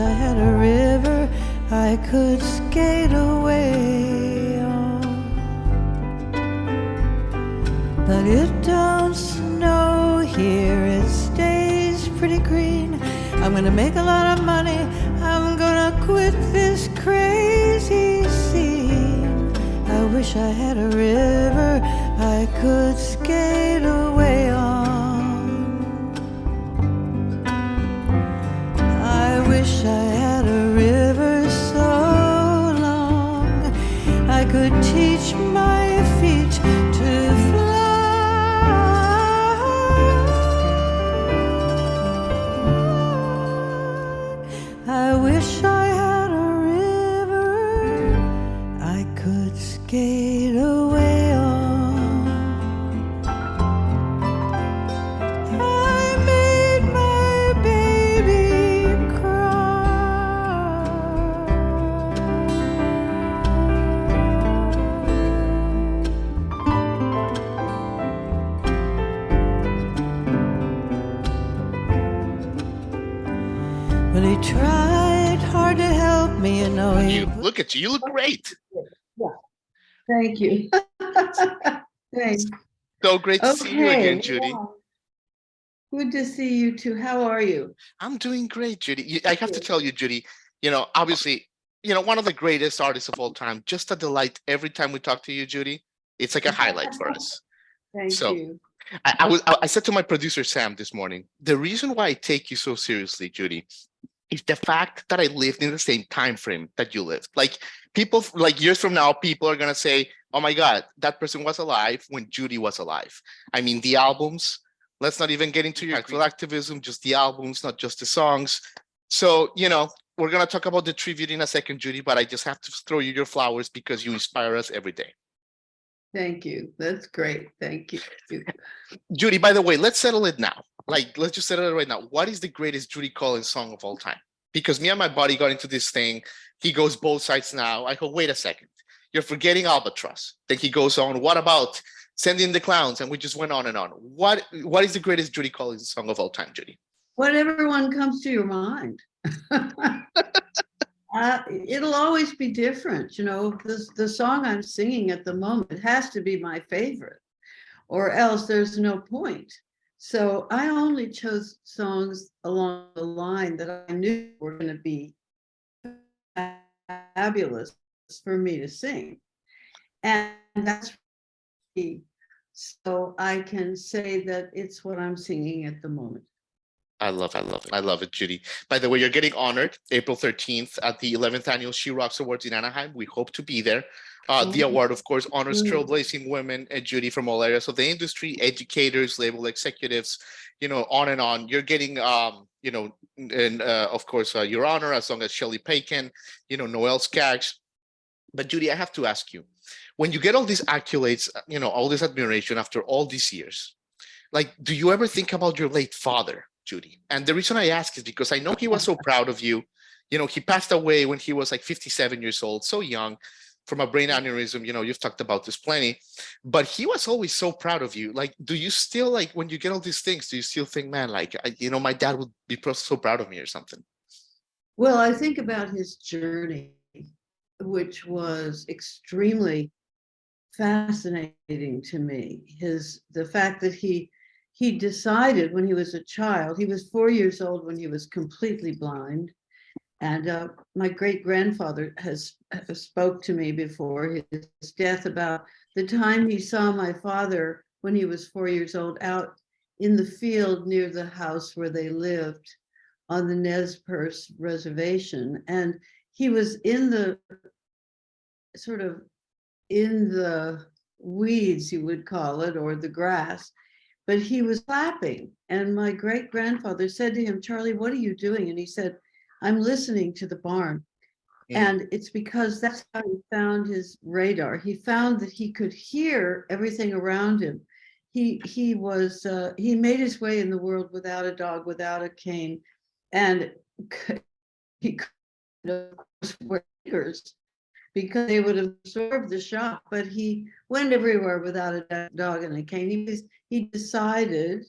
I had a river I could skate away on. But it don't snow here, it stays pretty green. I'm gonna make a lot of money, I'm gonna quit this crazy scene. I wish I had a river I could skate away on. I wish I had a river so long I could teach my feet to fly. I wish I had a river I could skate away on. I made my baby cry. Well, he tried hard to help me, you know. You look at you. You look great. Yeah. Thank you. Thanks. So great to see you again, Judy. Wow. Good to see you too. How are you? I'm doing great, Judy. I have to tell you, Judy, obviously, one of the greatest artists of all time. Just a delight every time we talk to you, Judy. It's like a highlight for us. Thank you. I said to my producer, Sam, this morning, the reason why I take you so seriously, Judy, is the fact that I lived in the same time frame that you lived. Like people, like years from now, people are gonna say, "Oh my God, that person was alive when Judy was alive." I mean, the albums. Let's not even get into your actual activism, just the albums, not just the songs. So, we're gonna talk about the tribute in a second, Judy, but I just have to throw you your flowers because you inspire us every day. Thank you. That's great. Thank you. Judy, by the way, let's settle it now. Let's just settle it right now. What is the greatest Judy Collins song of all time? Because me and my buddy got into this thing. He goes both sides now. I go, wait a second. You're forgetting Albatross. Then he goes on, what about Send in the Clowns? And we just went on and on. What is the greatest Judy Collins song of all time, Judy? Whatever one comes to your mind. It'll always be different. The song I'm singing at the moment has to be my favorite, or else there's no point. So I only chose songs along the line that I knew were going to be fabulous for me to sing. And that's key. So I can say that it's what I'm singing at the moment. I love it, Judy. By the way, you're getting honored April 13th at the 11th Annual She Rocks Awards in Anaheim. We hope to be there. The award, of course, honors trailblazing women, Judy, from all areas of the industry, educators, label executives, on and on. You're getting, and of course, your honor, as long as Shelley Paikin, Noel Skaggs. But Judy, I have to ask you, when you get all these accolades, all this admiration after all these years, do you ever think about your late father, Judy? And the reason I ask is because I know he was so proud of you. He passed away when he was like 57 years old, so young, from a brain aneurysm. You've talked about this plenty, but he was always so proud of you. Do you still, when you get all these things, do you still think, man, my dad would be so proud of me or something? Well, I think about his journey, which was extremely fascinating to me. The fact that he decided when he was a child, he was 4 years old when he was completely blind. And my great-grandfather has spoke to me before his death about the time he saw my father when he was 4 years old out in the field near the house where they lived on the Nez Perce reservation. And he was in the weeds, you would call it, or the grass, but he was clapping. And my great-grandfather said to him, "Charlie, what are you doing?" And he said, "I'm listening to the barn." And it's because that's how he found his radar. He found that he could hear everything around him. He made his way in the world without a dog, without a cane, and he couldn't wear sneakers because they would absorb the shock. But he went everywhere without a dog and a cane. He decided.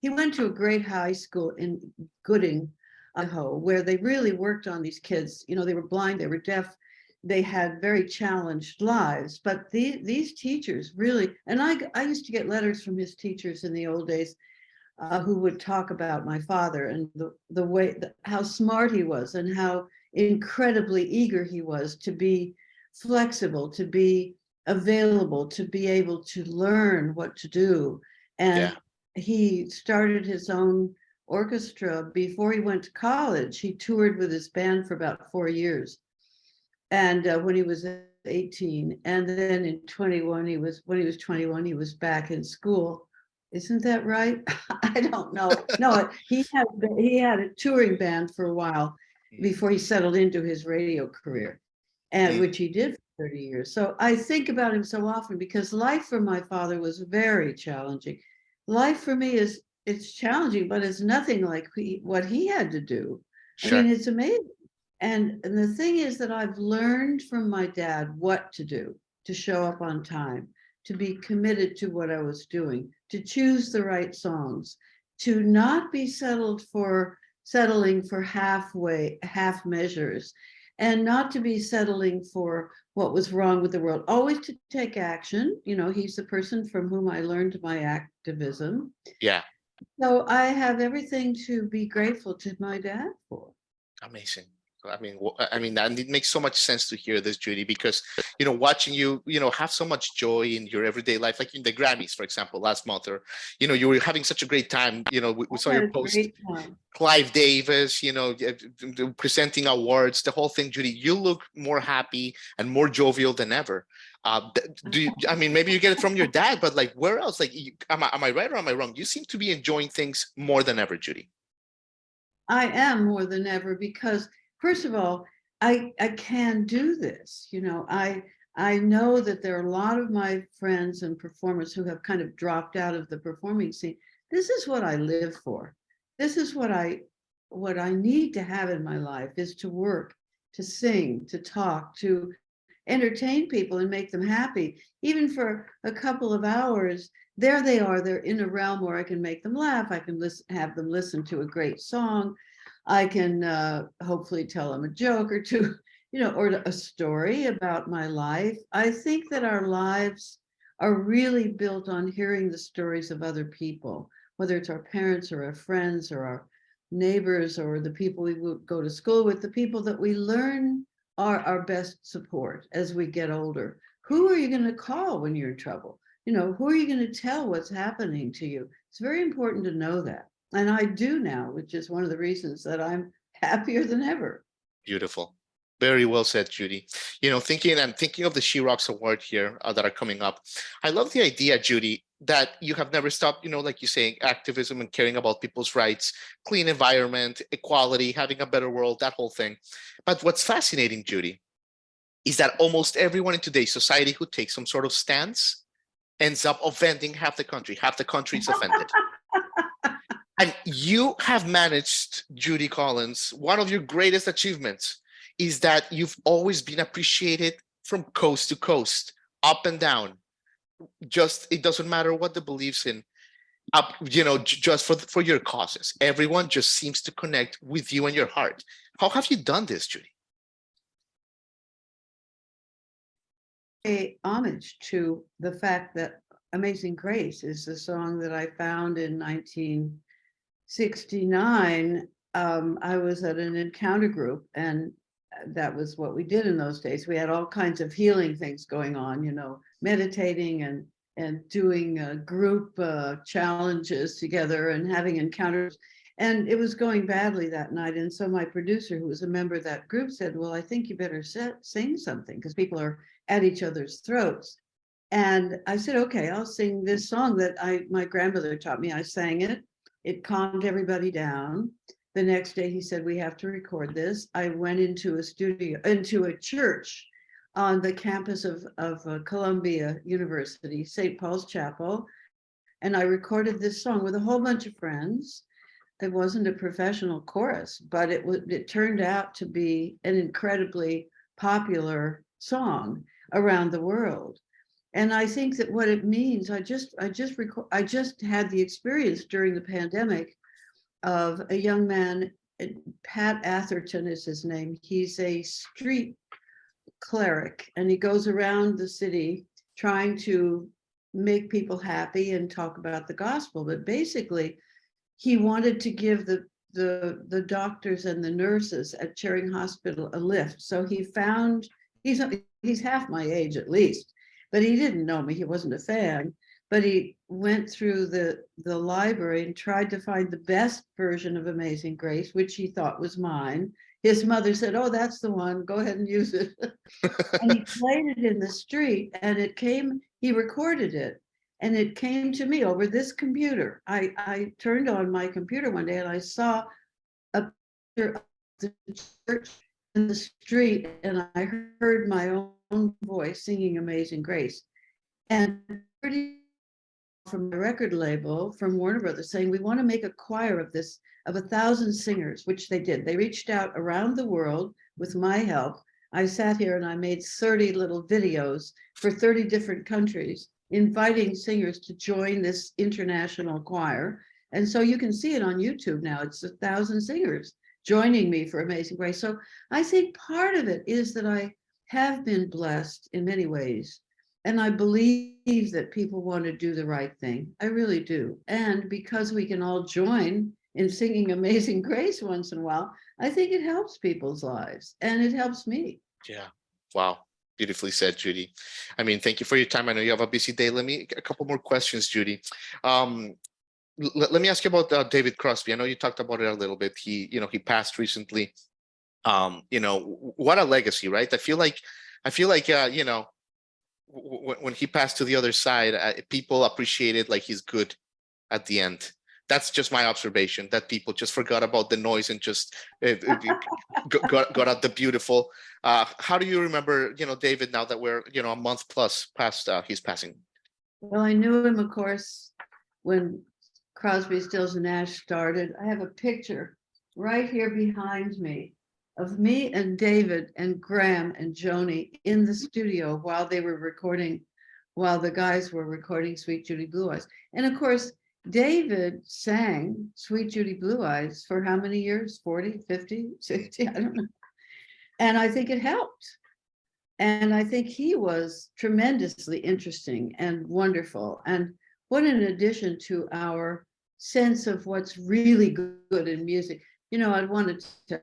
He went to a great high school in Gooding, Idaho, where they really worked on these kids. You know, they were blind, they were deaf, they had very challenged lives. But these teachers really, and I used to get letters from his teachers in the old days who would talk about my father and the way, how smart he was and how incredibly eager he was to be flexible, to be available, to be able to learn what to do. And Yeah. he started his own orchestra before he went to college. He toured with his band for about 4 years. And when he was 18, and then in 21, when he was 21, he was back in school. Isn't that right? I don't know. No, he had a touring band for a while before he settled into his radio career, and which he did for 30 years. So I think about him so often because life for my father was very challenging. Life for me it's challenging, but it's nothing like what he had to do. I Sure. mean, it's amazing. And the thing is that I've learned from my dad what to do to show up on time, to be committed to what I was doing, to choose the right songs, to not be settling for half measures, and not to be settling for what was wrong with the world, always to take action. You know, he's the person from whom I learned my activism. Yeah. So I have everything to be grateful to my dad for. Amazing. I mean, and it makes so much sense to hear this, Judy, because watching you, have so much joy in your everyday life, like in the Grammys, for example, last month, or you were having such a great time. We saw I had your a post, great time. Clive Davis, presenting awards, the whole thing, Judy. You look more happy and more jovial than ever. I mean, maybe you get it from your dad, but like, where else? Like, am I right or am I wrong? You seem to be enjoying things more than ever, Judy. I am more than ever because, first of all, I can do this. I know that there are a lot of my friends and performers who have kind of dropped out of the performing scene. This is what I live for. This is what I need to have in my life, is to work, to sing, to talk, to entertain people and make them happy, even for a couple of hours. There they are, they're in a realm where I can make them laugh, I can have them listen to a great song, I can hopefully tell them a joke or two, or a story about my life. I think that our lives are really built on hearing the stories of other people, whether it's our parents or our friends or our neighbors or the people we go to school with, the people that we learn are our best support as we get older. Who are you going to call when you're in trouble? Who are you going to tell what's happening to you? It's very important to know that. And I do now, which is one of the reasons that I'm happier than ever. Beautiful. Very well said, Judy. Thinking of the She Rocks Award here that are coming up. I love the idea, Judy, that you have never stopped, like you saying, activism and caring about people's rights, clean environment, equality, having a better world, that whole thing. But what's fascinating, Judy, is that almost everyone in today's society who takes some sort of stance ends up offending half the country. Half the country is offended. And you have managed, Judy Collins, one of your greatest achievements is that you've always been appreciated from coast to coast, up and down. It doesn't matter what the beliefs in, just for your causes. Everyone just seems to connect with you and your heart. How have you done this, Judy? A homage to the fact that Amazing Grace is the song that I found in 1969. I was at an encounter group, and that was what we did in those days. We had all kinds of healing things going on, meditating and doing group challenges together and having encounters. And it was going badly that night. And so my producer, who was a member of that group, said, well, I think you better sing something because people are at each other's throats. And I said, okay, I'll sing this song that my grandmother taught me. I sang it. It calmed everybody down. The next day he said, we have to record this. I went into a church on the campus of Columbia University, St. Paul's Chapel. And I recorded this song with a whole bunch of friends. It wasn't a professional chorus, but it turned out to be an incredibly popular song around the world. And I think that what it means, I just had the experience during the pandemic of a young man Pat Atherton is his name. He's a street cleric, and he goes around the city trying to make people happy and talk about the gospel. But basically, he wanted to give the doctors and the nurses at Charing Hospital a lift. So he found, he's half my age at least, but he didn't know me. He wasn't a fan. But he went through the library and tried to find the best version of Amazing Grace, which he thought was mine. His mother said, "Oh, that's the one. Go ahead and use it." And he played it in the street, and it came, he recorded it, and it came to me over this computer. I turned on my computer one day and I saw a picture of the church in the street, and I heard my own voice singing Amazing Grace. And pretty from the record label, from Warner Brothers, saying, "We want to make a choir of this, of 1,000 singers," which they did. They reached out around the world with my help. I sat here and I made 30 little videos for 30 different countries, inviting singers to join this international choir. And so you can see it on YouTube now. It's 1,000 singers joining me for Amazing Grace. So I think part of it is that I have been blessed in many ways. And I believe that people want to do the right thing. I really do. And because we can all join in singing Amazing Grace once in a while, I think it helps people's lives, and it helps me. Yeah. Wow. Beautifully said, Judy. I mean, thank you for your time. I know you have a busy day. Let me a couple more questions, Judy. Let me ask you about David Crosby. I know you talked about it a little bit. He passed recently. What a legacy, right? I feel like when he passed to the other side, people appreciated like he's good at the end. That's just my observation, that people just forgot about the noise and just got at the beautiful. How do you remember, David, now that we're, a month plus past his passing? Well, I knew him, of course, when Crosby, Stills and Nash started. I have a picture right here behind me of me and David and Graham and Joni in the studio while they were recording, while the guys were recording Sweet Judy Blue Eyes. And of course, David sang Sweet Judy Blue Eyes for how many years? 40, 50, 60, I don't know. And I think it helped. And I think he was tremendously interesting and wonderful. And what an addition to our sense of what's really good in music. I'd wanted to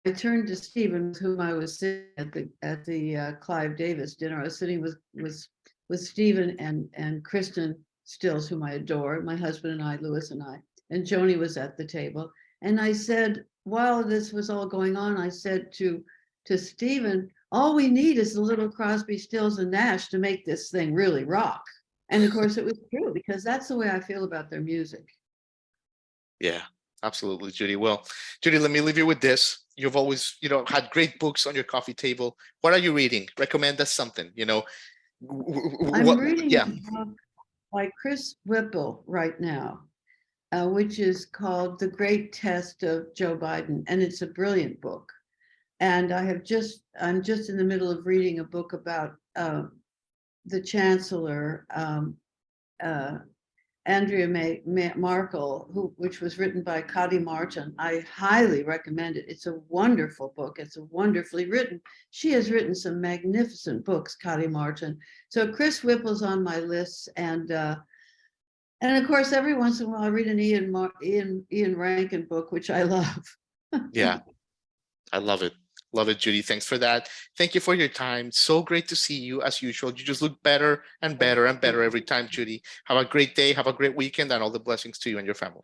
I turned to Stephen, with whom I was sitting at the Clive Davis dinner. I was sitting with Stephen and Kristen Stills, whom I adore, my husband and I, Louis and I, and Joni was at the table. And I said, while this was all going on, I said to Stephen, all we need is a little Crosby, Stills and Nash to make this thing really rock. And of course it was true, because that's the way I feel about their music. Yeah. Absolutely, Judy. Well, Judy, let me leave you with this. You've always, had great books on your coffee table. What are you reading? Recommend us something, I'm reading a book by Chris Whipple right now, which is called The Great Test of Joe Biden. And it's a brilliant book. And I'm just in the middle of reading a book about the Chancellor, Andrea Markel, which was written by Kadi Martin. I highly recommend it. It's a wonderful book. It's wonderfully written. She has written some magnificent books, Kadi Martin. So Chris Whipple's on my list, and of course, every once in a while I read an Ian Rankin book, which I love. Yeah, I love it. Love it, Judy. Thanks for that. Thank you for your time. So great to see you as usual. You just look better and better and better every time, Judy. Have a great day. Have a great weekend, and all the blessings to you and your family.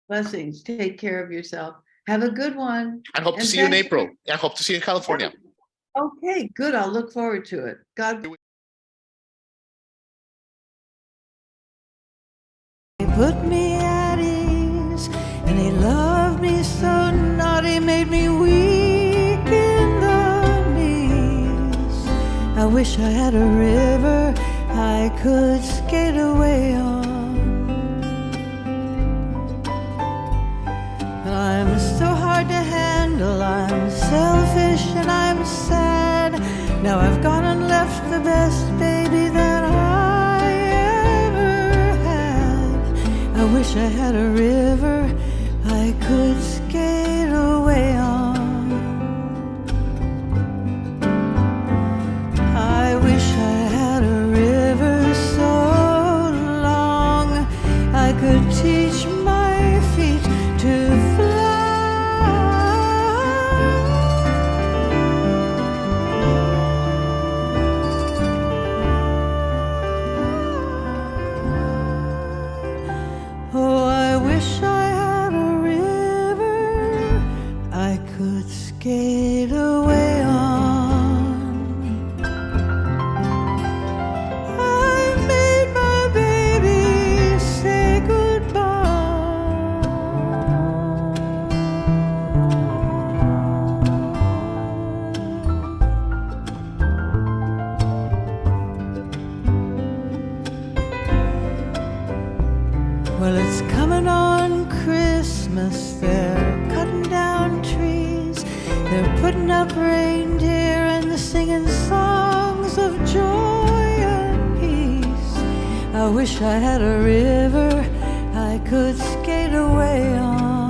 Blessings. Take care of yourself. Have a good one. And hope to see you in April. And hope to see you in California. Okay, good. I'll look forward to it. God. He put me at ease, and he loved me so naughty, made me weak in the knees. I wish I had a river I could skate away on, but I'm so hard to handle. I'm selfish and I'm sad. Now I've gone and left the best baby that I ever had. I wish I had a river I could skate away on. I wish I had a river so long I could teach my feet to fly. Oh, I wish I had a river I could skate away on. I made my baby say goodbye. Well, it's coming on Christmas. They're cutting down trees. They're putting up reindeer and singing songs of joy and peace. I wish I had a river I could skate away on.